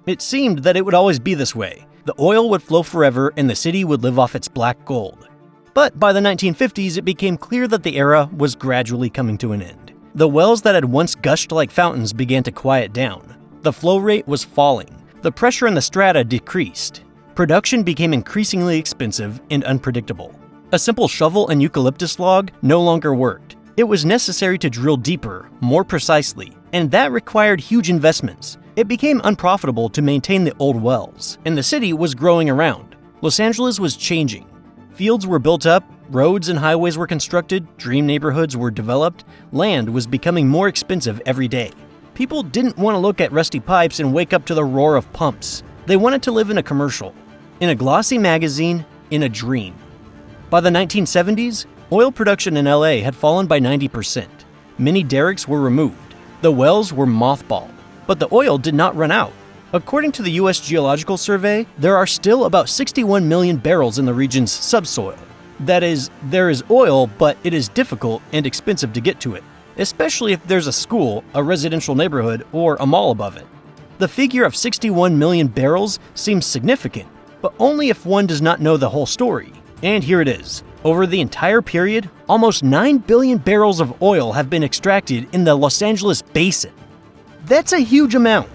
It seemed that it would always be this way. The oil would flow forever and the city would live off its black gold. But by the 1950s, it became clear that the era was gradually coming to an end. The wells that had once gushed like fountains began to quiet down. The flow rate was falling. The pressure in the strata decreased. Production became increasingly expensive and unpredictable. A simple shovel and eucalyptus log no longer worked. It was necessary to drill deeper, more precisely, and that required huge investments. It became unprofitable to maintain the old wells, and the city was growing around. Los Angeles was changing. Fields were built up, roads and highways were constructed, dream neighborhoods were developed, land was becoming more expensive every day. People didn't want to look at rusty pipes and wake up to the roar of pumps. They wanted to live in a commercial, in a glossy magazine, in a dream. By the 1970s, oil production in LA had fallen by 90%. Many derricks were removed. The wells were mothballed, but the oil did not run out. According to the U.S. Geological Survey, there are still about 61 million barrels in the region's subsoil. That is, there is oil, but it is difficult and expensive to get to it, especially if there's a school, a residential neighborhood, or a mall above it. The figure of 61 million barrels seems significant, but only if one does not know the whole story. And here it is. Over the entire period, almost 9 billion barrels of oil have been extracted in the Los Angeles basin. That's a huge amount.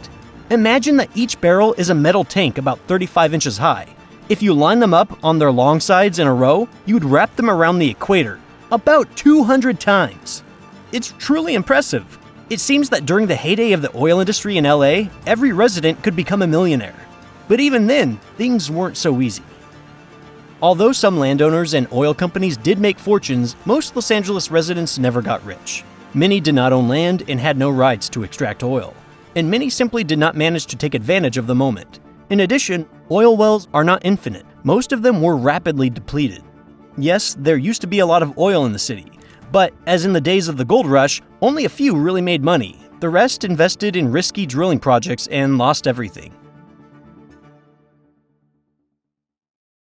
Imagine that each barrel is a metal tank about 35 inches high. If you line them up on their long sides in a row, you'd wrap them around the equator, about 200 times. It's truly impressive. It seems that during the heyday of the oil industry in LA, every resident could become a millionaire. But even then, things weren't so easy. Although some landowners and oil companies did make fortunes, most Los Angeles residents never got rich. Many did not own land and had no rights to extract oil. And many simply did not manage to take advantage of the moment. In addition, oil wells are not infinite. Most of them were rapidly depleted. Yes, there used to be a lot of oil in the city, but as in the days of the gold rush, only a few really made money. The rest invested in risky drilling projects and lost everything.